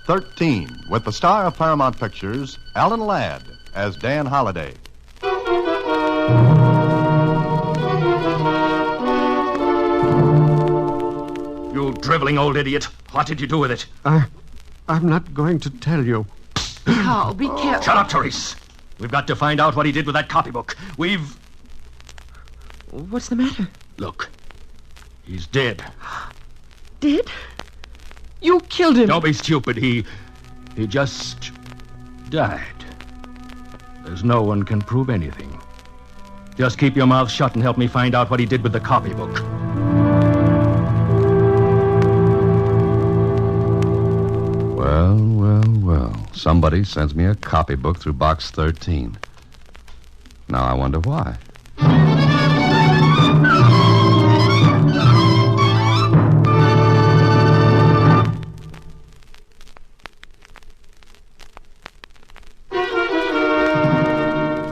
13, with the star of Paramount Pictures, Alan Ladd, as Dan Holliday. You driveling old idiot. What did you do with it? I'm not going to tell you. Carl, be careful. Shut up, Therese. We've got to find out what he did with that copybook. What's the matter? Look. He's dead. Dead? You killed him. Don't be stupid. He just died. There's no one can prove anything. Just keep your mouth shut and help me find out what he did with the copybook. Well. Somebody sends me a copybook through Box 13. Now I wonder why.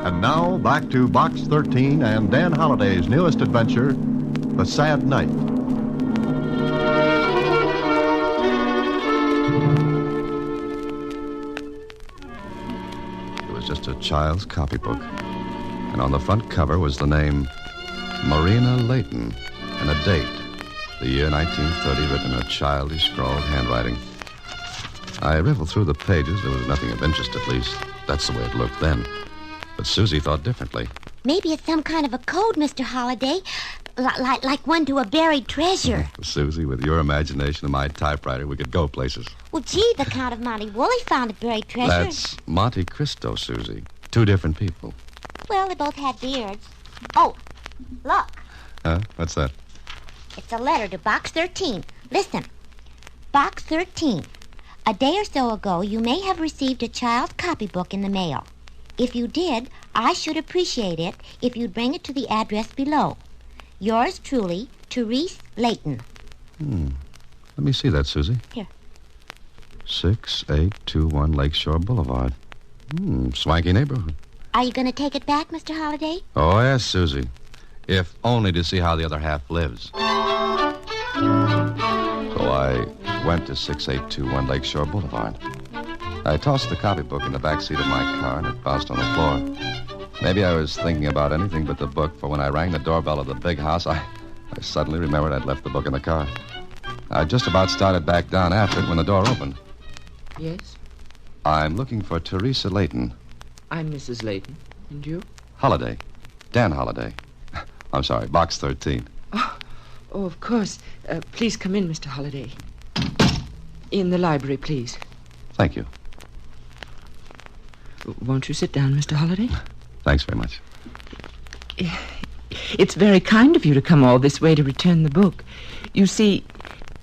And now, back to Box 13 and Dan Holliday's newest adventure, The Sad Night. It was just a child's copybook. And on the front cover was the name Marina Layton and a date, the year 1930, written in a childish scrawled handwriting. I riffled through the pages. There was nothing of interest, at least. That's the way it looked then. But Susie thought differently. Maybe it's some kind of a code, Mr. Holliday. Like one to a buried treasure. Susie, with your imagination and my typewriter, we could go places. Well, gee, the Count of Monte Woolley found a buried treasure. That's Monte Cristo, Susie. Two different people. Well, they both had beards. Oh, look. Huh? What's that? It's a letter to Box 13. Listen. Box 13. A day or so ago, you may have received a child's copybook in the mail. If you did, I should appreciate it if you'd bring it to the address below. Yours truly, Therese Layton. Let me see that, Susie. Here. 6821 Lakeshore Boulevard. Swanky neighborhood. Are you going to take it back, Mr. Holliday? Oh, yes, Susie. If only to see how the other half lives. So I went to 6821 Lakeshore Boulevard. I tossed the copybook in the back seat of my car, and it bounced on the floor. Maybe I was thinking about anything but the book, for when I rang the doorbell of the big house, I suddenly remembered I'd left the book in the car. I just about started back down after it when the door opened. Yes? I'm looking for Teresa Layton. I'm Mrs. Layton. And you? Holliday. Dan Holliday. I'm sorry, Box 13. Oh, of course. Please come in, Mr. Holliday. In the library, please. Thank you. Won't you sit down, Mr. Holliday? Thanks very much. It's very kind of you to come all this way to return the book. You see,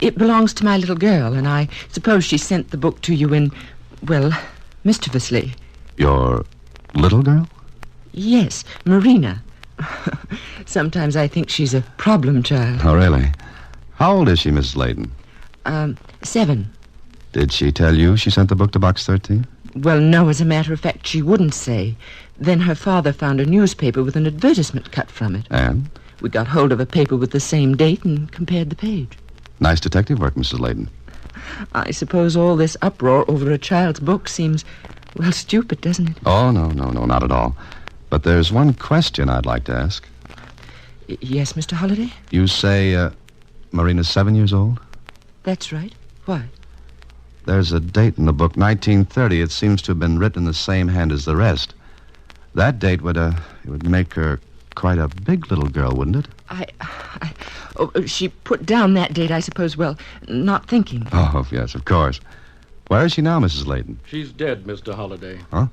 it belongs to my little girl, and I suppose she sent the book to you in, well, mischievously. Your little girl? Yes, Marina. Sometimes I think she's a problem child. Oh, really? How old is she, Mrs. Layton? 7. Did she tell you she sent the book to Box 13? Well, no, as a matter of fact, she wouldn't say. Then her father found a newspaper with an advertisement cut from it. And? We got hold of a paper with the same date and compared the page. Nice detective work, Mrs. Layton. I suppose all this uproar over a child's book seems, well, stupid, doesn't it? Oh, no, not at all. But there's one question I'd like to ask. Yes, Mr. Holliday? You say Marina's 7 years old? That's right. Why? There's a date in the book, 1930. It seems to have been written in the same hand as the rest. That date would make her quite a big little girl, wouldn't it? She put down that date, I suppose, well, not thinking. Oh, yes, of course. Where is she now, Mrs. Layton? She's dead, Mr. Holliday. Huh?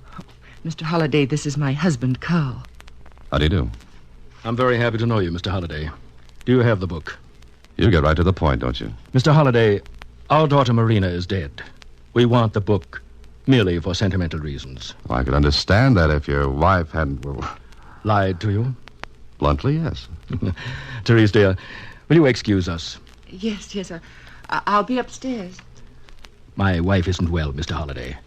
Mr. Holliday, this is my husband, Carl. How do you do? I'm very happy to know you, Mr. Holliday. Do you have the book? You get right to the point, don't you? Mr. Holliday, our daughter Marina is dead. We want the book merely for sentimental reasons. Well, I could understand that if your wife hadn't... Lied to you? Bluntly, yes. Therese, dear, will you excuse us? Yes, I'll be upstairs. My wife isn't well, Mr. Holliday.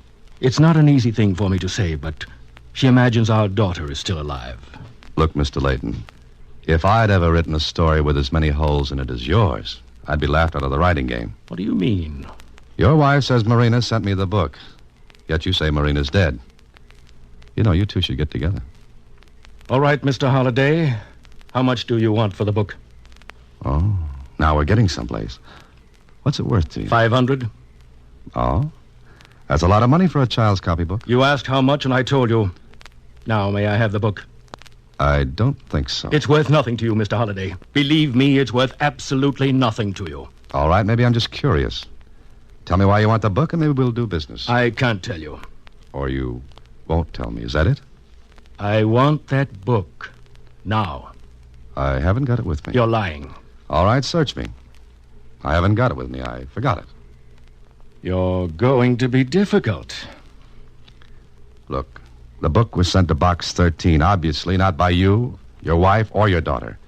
It's not an easy thing for me to say, but she imagines our daughter is still alive. Look, Mr. Layton, if I'd ever written a story with as many holes in it as yours, I'd be laughed out of the writing game. What do you mean? Your wife says Marina sent me the book. Yet you say Marina's dead. You know, you two should get together. All right, Mr. Holliday. How much do you want for the book? Oh, now we're getting someplace. What's it worth to you? 500. Oh? That's a lot of money for a child's copybook. You asked how much, and I told you. Now, may I have the book? I don't think so. It's worth nothing to you, Mr. Holliday. Believe me, it's worth absolutely nothing to you. All right, maybe I'm just curious. Tell me why you want the book, and maybe we'll do business. I can't tell you. Or you won't tell me. Is that it? I want that book. Now. I haven't got it with me. You're lying. All right, search me. I haven't got it with me. I forgot it. You're going to be difficult. Look, the book was sent to Box 13, obviously not by you, your wife, or your daughter.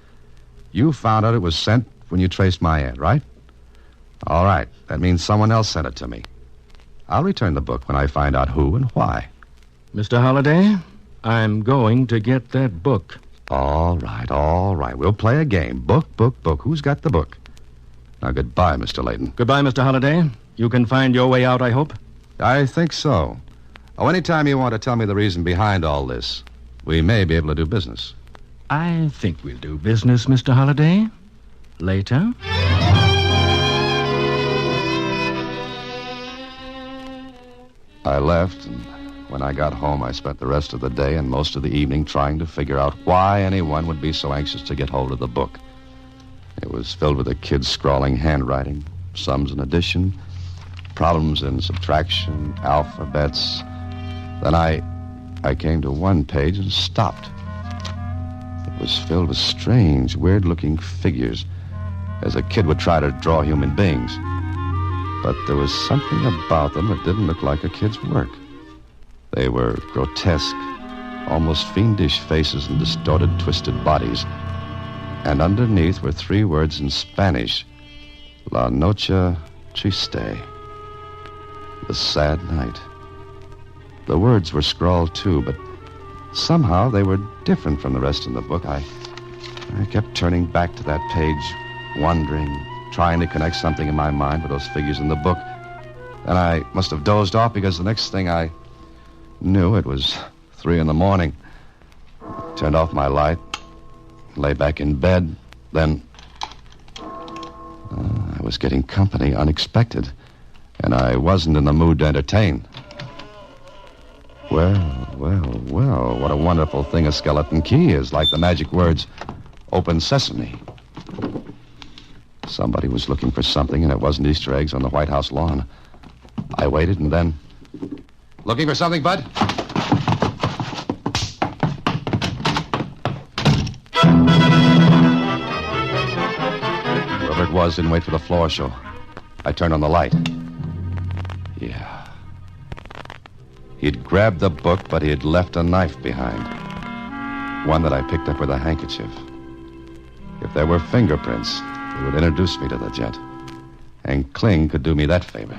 You found out it was sent when you traced my ad, right? All right, that means someone else sent it to me. I'll return the book when I find out who and why. Mr. Holliday, I'm going to get that book. All right. We'll play a game. Book. Who's got the book? Now, goodbye, Mr. Layton. Goodbye, Mr. Holliday. You can find your way out, I hope. I think so. Oh, anytime you want to tell me the reason behind all this, we may be able to do business. I think we'll do business, Mr. Holliday. Later. I left, and when I got home, I spent the rest of the day and most of the evening trying to figure out why anyone would be so anxious to get hold of the book. It was filled with a kid's scrawling handwriting, sums and addition, problems in subtraction, alphabets. Then I came to one page and stopped. It was filled with strange, weird-looking figures, as a kid would try to draw human beings. But there was something about them that didn't look like a kid's work. They were grotesque, almost fiendish faces and distorted, twisted bodies. And underneath were 3 words in Spanish. La noche triste. The sad night. The words were scrawled, too, but somehow they were different from the rest of the book. I kept turning back to that page, wondering, trying to connect something in my mind with those figures in the book. Then I must have dozed off because the next thing I knew, it was 3 a.m. I turned off my light, lay back in bed. Then I was getting company unexpected, and I wasn't in the mood to entertain. Well, what a wonderful thing a skeleton key is, like the magic words, open sesame. Somebody was looking for something, and it wasn't Easter eggs on the White House lawn. I waited, and then... Looking for something, Bud? Whoever it was didn't wait for the floor show. I turned on the light. Yeah. He'd grabbed the book, but he had left a knife behind. One that I picked up with a handkerchief. If there were fingerprints, it would introduce me to the gent. And Kling could do me that favor.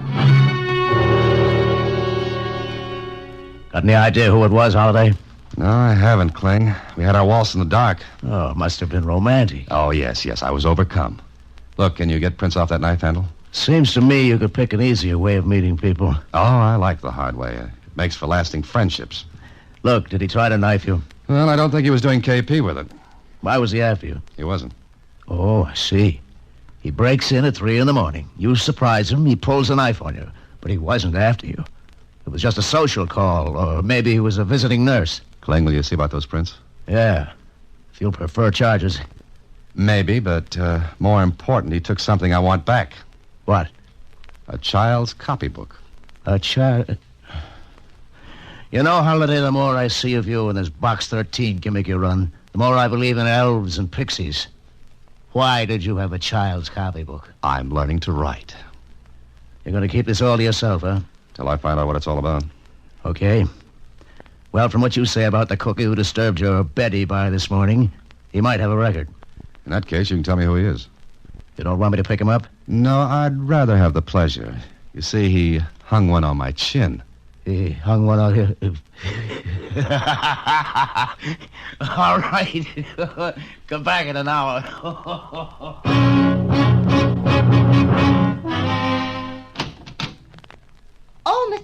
Got any idea who it was, Holliday? No, I haven't, Kling. We had our waltz in the dark. Oh, it must have been romantic. Oh, yes, I was overcome. Look, can you get prints off that knife handle? Seems to me you could pick an easier way of meeting people. Oh, I like the hard way. It makes for lasting friendships. Look, did he try to knife you? Well, I don't think he was doing KP with it. Why was he after you? He wasn't. Oh, I see. He breaks in at 3 a.m. You surprise him, he pulls a knife on you. But he wasn't after you. It was just a social call, or maybe he was a visiting nurse. Kling, will you see about those prints? Yeah, if you'll prefer charges. Maybe, but more important, he took something I want back. What? A child's copybook. A child... You know, Holliday, the more I see of you and this Box 13 gimmick you run, the more I believe in elves and pixies. Why did you have a child's copybook? I'm learning to write. You're going to keep this all to yourself, huh? Till I find out what it's all about. Okay. Well, from what you say about the cookie who disturbed your Betty bar this morning, he might have a record. In that case, you can tell me who he is. You don't want me to pick him up? No, I'd rather have the pleasure. You see, he hung one on my chin. He hung one out here. All right. Come back in an hour.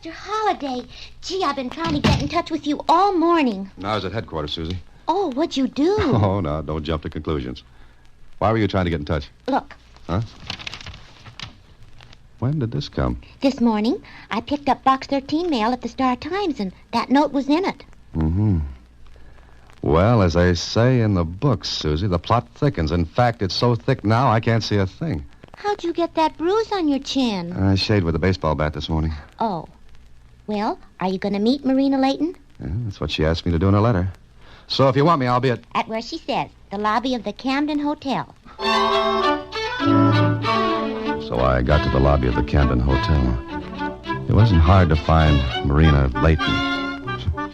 Mr. Holliday. Gee, I've been trying to get in touch with you all morning. I was at headquarters, Susie. Oh, what'd you do? Oh, no, don't jump to conclusions. Why were you trying to get in touch? Look, Huh? When did this come? this morning I picked up Box 13 mail at the Star-Times, and that note was in it. Mm-hmm. Well, as they say in the books, Susie, the plot thickens. In fact, it's so thick now I can't see a thing. How'd you get that bruise on your chin? I shaved with a baseball bat this morning. Oh. Well, are you going to meet Marina Layton? Yeah, that's what she asked me to do in her letter. So if you want me, I'll be at... At where she says, the lobby of the Camden Hotel. So I got to the lobby of the Camden Hotel. It wasn't hard to find Marina Layton.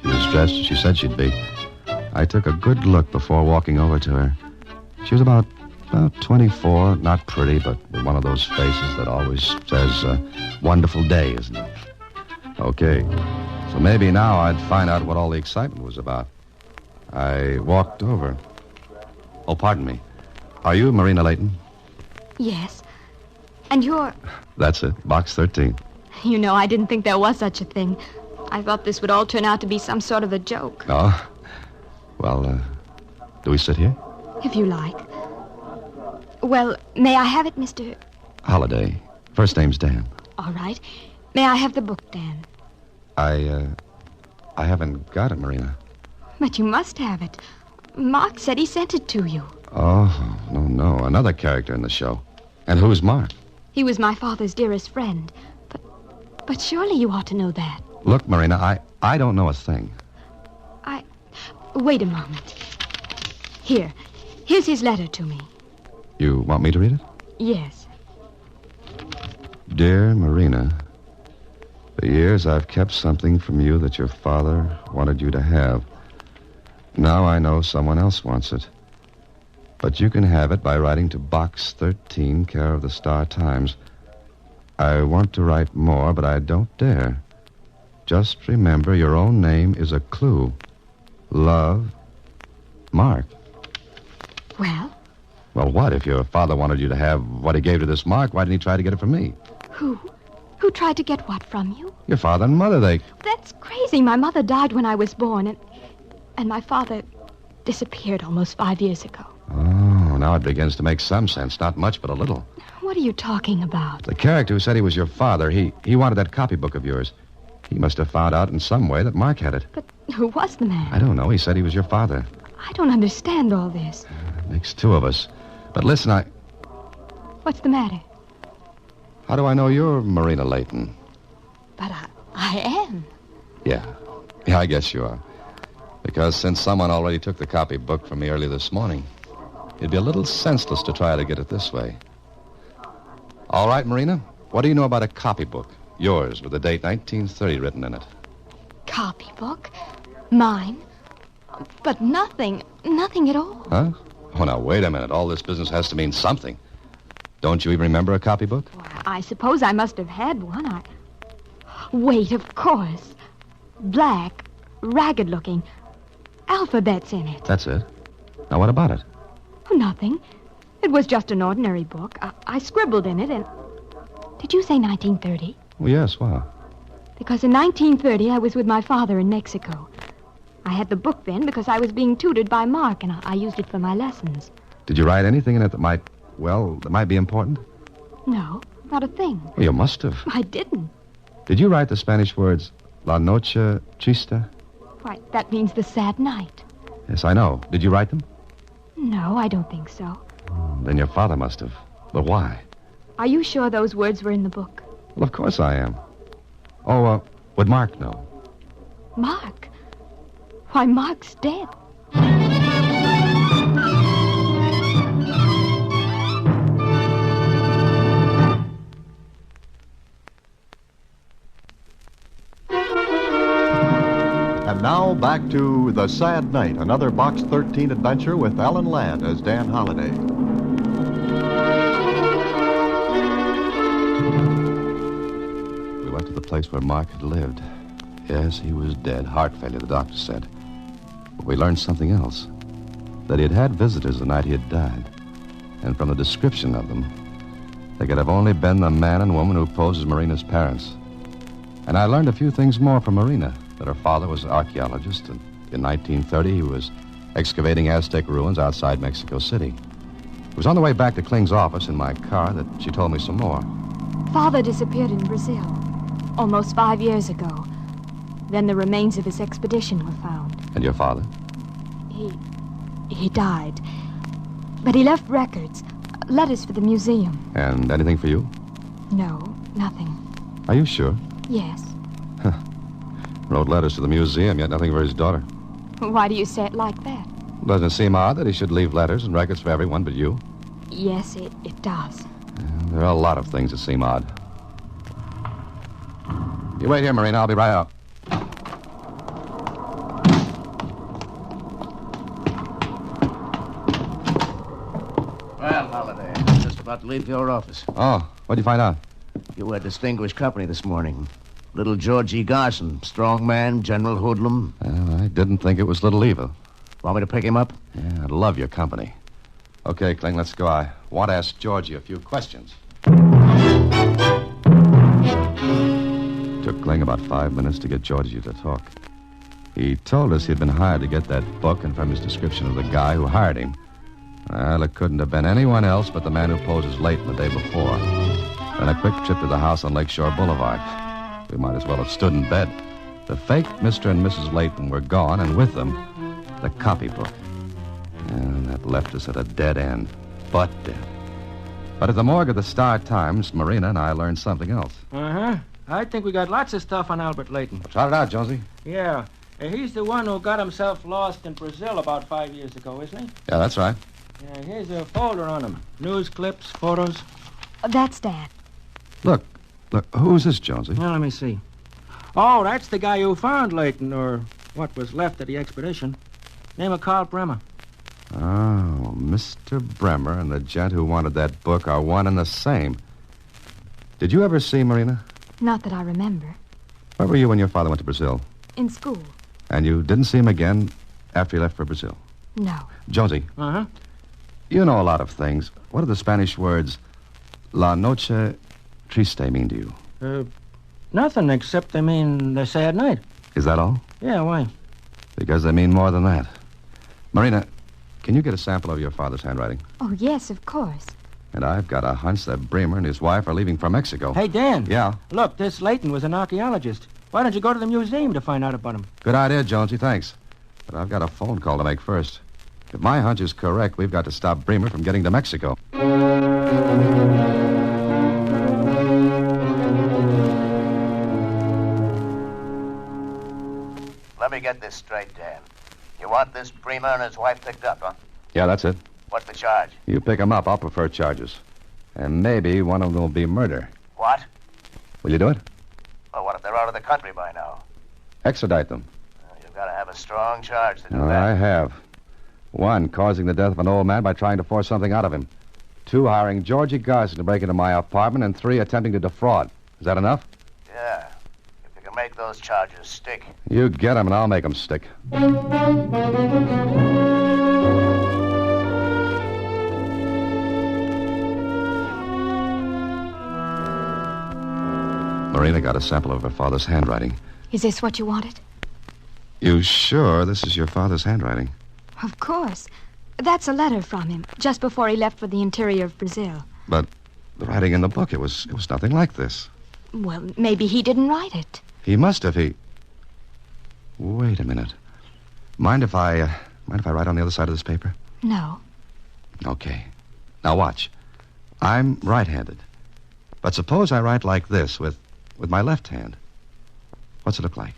She was dressed as she said she'd be. I took a good look before walking over to her. She was about 24, not pretty, but with one of those faces that always says, wonderful day, isn't it? Okay, so maybe now I'd find out what all the excitement was about. I walked over. Oh, pardon me. Are you Marina Layton? Yes. And you're... That's it, Box 13. You know, I didn't think there was such a thing. I thought this would all turn out to be some sort of a joke. Oh? Well, do we sit here? If you like. Well, may I have it, Mr... Holiday. First name's Dan. All right. May I have the book, Dan? I haven't got it, Marina. But you must have it. Mark said he sent it to you. Oh, no. Another character in the show. And who's Mark? He was my father's dearest friend. But surely you ought to know that. Look, Marina, I don't know a thing. Wait a moment. Here's his letter to me. You want me to read it? Yes. Dear Marina, for years I've kept something from you that your father wanted you to have. Now I know someone else wants it. But you can have it by writing to Box 13, care of the Star-Times. I want to write more, but I don't dare. Just remember, your own name is a clue. Love, Mark. Well? Well, what? If your father wanted you to have what he gave to this Mark, why didn't he try to get it from me? Who? Who tried to get what from you? Your father and mother, That's crazy. My mother died when I was born, and my father disappeared almost 5 years ago. Oh, now it begins to make some sense. Not much, but a little. What are you talking about? The character who said he was your father, he wanted that copybook of yours. He must have found out in some way that Mark had it. But who was the man? I don't know. He said he was your father. I don't understand all this. It makes two of us. But listen, What's the matter? How do I know you're Marina Layton? But I am. Yeah, I guess you are. Because since someone already took the copybook from me early this morning, it'd be a little senseless to try to get it this way. All right, Marina, what do you know about a copybook? Yours, with the date 1930 written in it. Copybook? Mine? But nothing at all. Huh? Oh, now, wait a minute. All this business has to mean something. Don't you even remember a copybook? Well, I suppose I must have had one. Wait, of course. Black, ragged-looking. Alphabets in it. That's it. Now, what about it? Oh, nothing. It was just an ordinary book. I scribbled in it, and... Did you say 1930? Well, yes, why? Because in 1930, I was with my father in Mexico. I had the book then because I was being tutored by Mark, and I used it for my lessons. Did you write anything in it that might be important? No, not a thing. Well, you must have. I didn't. Did you write the Spanish words, La Noche Triste? Why, that means the sad night. Yes, I know. Did you write them? No, I don't think so. Then your father must have. But why? Are you sure those words were in the book? Well, of course I am. Oh, would Mark know? Mark? Why, Mark's dead. And now back to The Sad Night, another Box 13 adventure with Alan Ladd as Dan Holliday. We went to the place where Mark had lived. Yes, he was dead. Heart failure, the doctor said. But we learned something else. That he had had visitors the night he had died. And from the description of them, they could have only been the man and woman who posed as Marina's parents. And I learned a few things more from Marina, that her father was an archaeologist, and in 1930 he was excavating Aztec ruins outside Mexico City. It was on the way back to Kling's office in my car that she told me some more. Father disappeared in Brazil almost 5 years ago. Then the remains of his expedition were found. And your father? He died. But he left records, letters for the museum. And anything for you? No, nothing. Are you sure? Yes. Wrote letters to the museum, yet nothing for his daughter. Why do you say it like that? Doesn't it seem odd that he should leave letters and records for everyone but you? Yes, it does. There are a lot of things that seem odd. You wait here, Marina. I'll be right out. Well, Holiday, I'm just about to leave your office. Oh, what'd you find out? You had distinguished company this morning. Little George E. Garson, strong man, general hoodlum. Well, I didn't think it was Little Eva. Want me to pick him up? Yeah, I'd love your company. Okay, Kling, let's go. I want to ask Georgie a few questions. Took Kling about 5 minutes to get Georgie to talk. He told us he'd been hired to get that book, and from his description of the guy who hired him, well, it couldn't have been anyone else but the man who posed as Leighton the day before. Then a quick trip to the house on Lakeshore Boulevard. We might as well have stood in bed. The fake Mr. and Mrs. Leighton were gone, and with them, the copybook. And that left us at a dead end. But dead. But at the morgue of the Star-Times, Marina and I learned something else. Uh-huh. I think we got lots of stuff on Albert Leighton. Trot it out, Jonesy. Yeah. He's the one who got himself lost in Brazil about 5 years ago, isn't he? Yeah, that's right. Yeah, here's a folder on him. News clips, photos. That's Dad. Look, who's this, Jonesy? Now, let me see. Oh, that's the guy who found Leighton, or what was left of the expedition. Name of Carl Bremer. Oh, Mr. Bremer and the gent who wanted that book are one and the same. Did you ever see Marina? Not that I remember. Where were you when your father went to Brazil? In school? And you didn't see him again after he left for Brazil? No. Jonesy. Uh-huh. You know a lot of things. What do the Spanish words La Noche Triste mean to you? Nothing except they mean the sad night. Is that all? Yeah, why? Because they mean more than that. Marina, can you get a sample of your father's handwriting? Oh, yes, of course. And I've got a hunch that Bremer and his wife are leaving for Mexico. Hey, Dan. Yeah? Look, this Leighton was an archaeologist. Why don't you go to the museum to find out about him? Good idea, Jonesy, thanks. But I've got a phone call to make first. If my hunch is correct, we've got to stop Bremer from getting to Mexico. Let me get this straight, Dan. You want this Bremer and his wife picked up, huh? Yeah, that's it. What's the charge? You pick them up. I'll prefer charges. And maybe one of them will be murder. What? Will you do it? Well, what if they're out of the country by now? Extradite them. You've got to have a strong charge to do Oh, that. I have. 1, causing the death of an old man by trying to force something out of him. 2, hiring Georgie Garson to break into my apartment. And 3, attempting to defraud. Is that enough? Yeah. If you can make those charges stick. You get them, and I'll make them stick. Marina got a sample of her father's handwriting. Is this what you wanted? You sure this is your father's handwriting? Of course. That's a letter from him, just before he left for the interior of Brazil. But the writing in the book, it was nothing like this. Well, maybe he didn't write it. He must have. Wait a minute. Mind if I write on the other side of this paper? No. Okay. Now watch. I'm right-handed. But suppose I write like this with my left hand. What's it look like?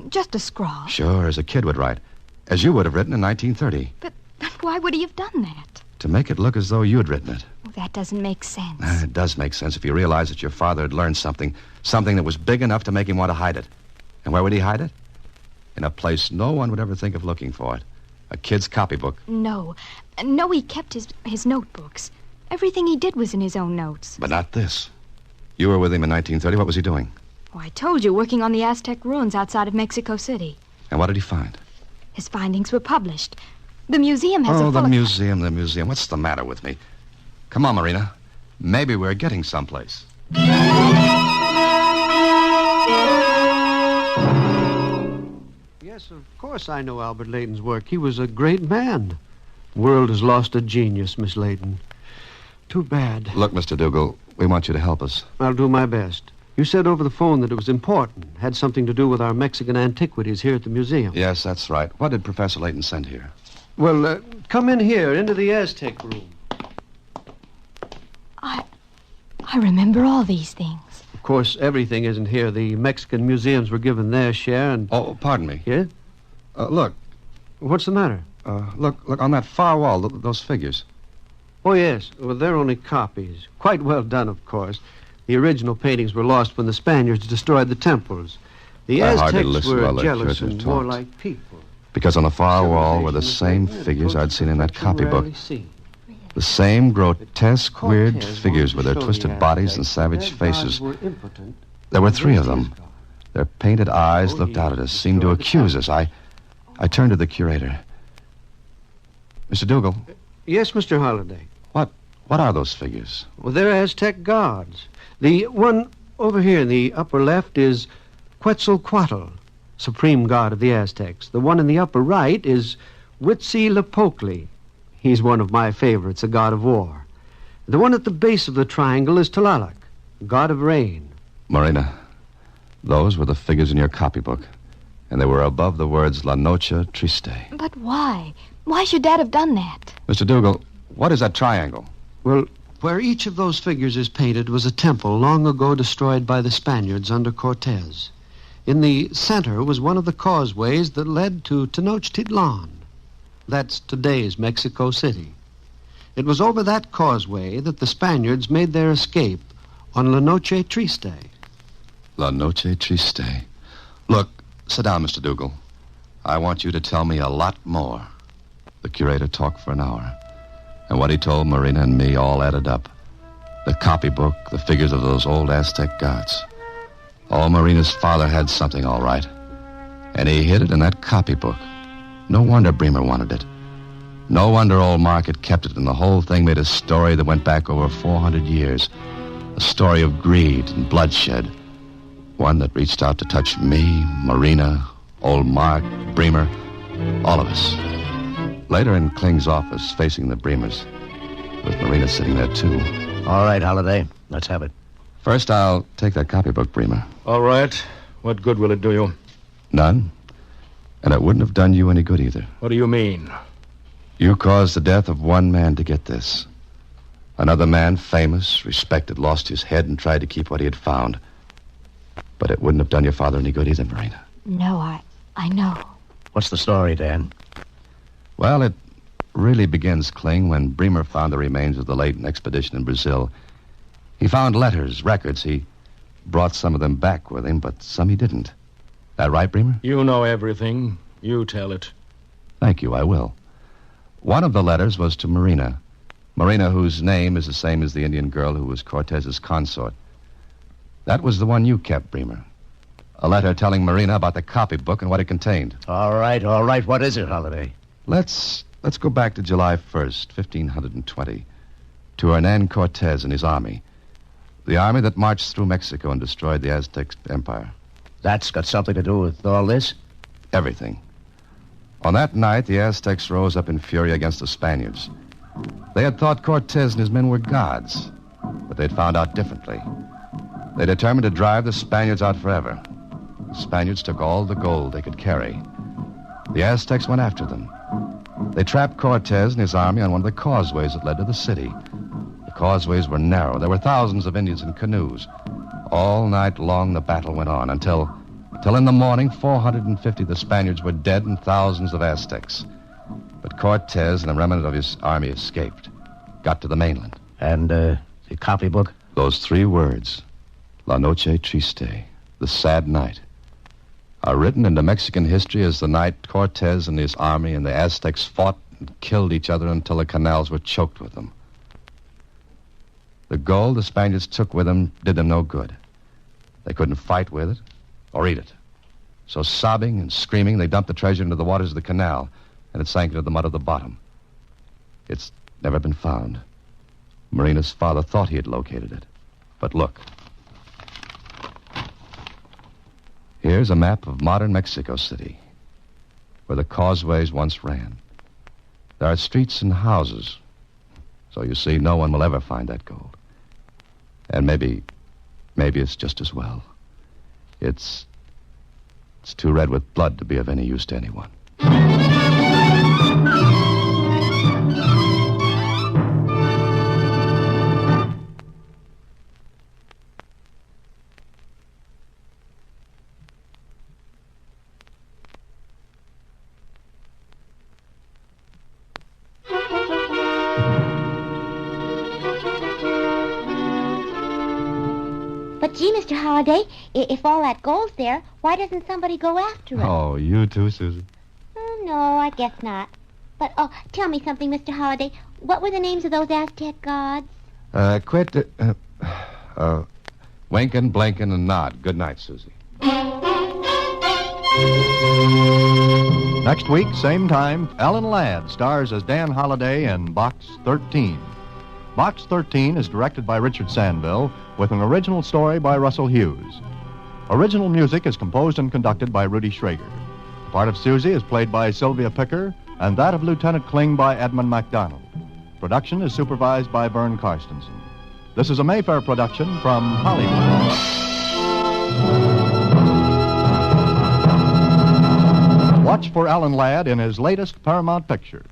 Just a scrawl. Sure, as a kid would write. As you would have written in 1930. But why would he have done that? To make it look as though you'd written it. Well, that doesn't make sense. It does make sense if you realize that your father had learned something that was big enough to make him want to hide it. And where would he hide it? In a place no one would ever think of looking for it. A kid's copybook. No, he kept his notebooks. Everything he did was in his own notes. But not this. You were with him in 1930. What was he doing? Oh, I told you, working on the Aztec ruins outside of Mexico City. And what did he find? His findings were published. The museum has a full... the museum. What's the matter with me? Come on, Marina. Maybe we're getting someplace. Yes, of course I know Albert Layton's work. He was a great man. The world has lost a genius, Miss Layton. Too bad. Look, Mr. Dougal, we want you to help us. I'll do my best. You said over the phone that it was important. Had something to do with our Mexican antiquities here at the museum. Yes, that's right. What did Professor Layton send here? Well, come in here, into the Aztec room. I remember all these things. Of course, everything isn't here. The Mexican museums were given their share, and... Oh, pardon me. Yeah? Look. What's the matter? Look on that far wall, those figures. Oh, yes. Well, they're only copies. Quite well done, of course. The original paintings were lost when the Spaniards destroyed the temples. The I hardly Aztecs listened were while the jealous curator and talked. warlike people. Because on the far wall were the same figures I'd seen in that copybook. The same grotesque, weird figures with their twisted bodies and savage faces. There were three of them. Their painted eyes looked out at us, seemed to accuse us. I turned to the curator. Mr. Dougal. Yes, Mr. Holliday. What are those figures? Well, they're Aztec gods. The one over here in the upper left is Quetzalcoatl, supreme god of the Aztecs. The one in the upper right is Huitzilopochtli. He's one of my favorites, a god of war. The one at the base of the triangle is Tlaloc, god of rain. Marina, those were the figures in your copybook, and they were above the words La Noche Triste. But why? Why should Dad have done that? Mr. Dougal, what is that triangle? Well, where each of those figures is painted was a temple long ago destroyed by the Spaniards under Cortez. In the center was one of the causeways that led to Tenochtitlan. That's today's Mexico City. It was over that causeway that the Spaniards made their escape on La Noche Triste. La Noche Triste. Look, sit down, Mr. Dougal. I want you to tell me a lot more. The curator talked for an hour. And what he told Marina and me all added up. The copybook, the figures of those old Aztec gods. Oh, Marina's father had something, all right. And he hid it in that copybook. No wonder Bremer wanted it. No wonder old Mark had kept it, and the whole thing made a story that went back over 400 years. A story of greed and bloodshed. One that reached out to touch me, Marina, old Mark, Bremer, all of us. Later in Kling's office, facing the Bremers, with Marina sitting there, too. All right, Holliday. Let's have it. First, I'll take that copybook, Bremer. All right. What good will it do you? None. And it wouldn't have done you any good either. What do you mean? You caused the death of one man to get this. Another man, famous, respected, lost his head and tried to keep what he had found. But it wouldn't have done your father any good either, Marina. No, I know. What's the story, Dan? Well, it really begins, Kling, when Bremer found the remains of the Layton expedition in Brazil. He found letters, records. He brought some of them back with him, but some he didn't. That right, Bremer? You know everything. You tell it. Thank you, I will. One of the letters was to Marina. Marina, whose name is the same as the Indian girl who was Cortez's consort. That was the one you kept, Bremer. A letter telling Marina about the copybook and what it contained. All right. What is it, Holliday? Let's go back to July 1st, 1520, to Hernan Cortez and his army. The army that marched through Mexico and destroyed the Aztec Empire. That's got something to do with all this? Everything. On that night, the Aztecs rose up in fury against the Spaniards. They had thought Cortez and his men were gods, but they'd found out differently. They determined to drive the Spaniards out forever. The Spaniards took all the gold they could carry. The Aztecs went after them. They trapped Cortez and his army on one of the causeways that led to the city. The causeways were narrow. There were thousands of Indians in canoes. All night long the battle went on until in the morning 450 of the Spaniards were dead and thousands of Aztecs. But Cortez and a remnant of his army escaped, got to the mainland. And the copybook? Those three words, La Noche Triste, the sad night, are written into Mexican history as the night Cortez and his army and the Aztecs fought and killed each other until the canals were choked with them. The gold the Spaniards took with them did them no good. They couldn't fight with it or eat it. So sobbing and screaming, they dumped the treasure into the waters of the canal, and it sank into the mud of the bottom. It's never been found. Marina's father thought he had located it. But look. Here's a map of modern Mexico City. where the causeways once ran. There are streets and houses. So you see, no one will ever find that gold. And maybe it's just as well. It's too red with blood to be of any use to anyone. But gee, Mr. Holliday, if all that gold's there, why doesn't somebody go after it? Oh, you too, Susie? No, I guess not. But, tell me something, Mr. Holliday. What were the names of those Aztec gods? Winkin', blinkin', and nod. Good night, Susie. Next week, same time, Alan Ladd stars as Dan Holliday in Box 13. Box 13 is directed by Richard Sandville with an original story by Russell Hughes. Original music is composed and conducted by Rudy Schrager. The part of Susie is played by Sylvia Picker, and that of Lieutenant Kling by Edmund MacDonald. Production is supervised by Vern Karstensen. This is a Mayfair production from Hollywood. Watch for Alan Ladd in his latest Paramount picture.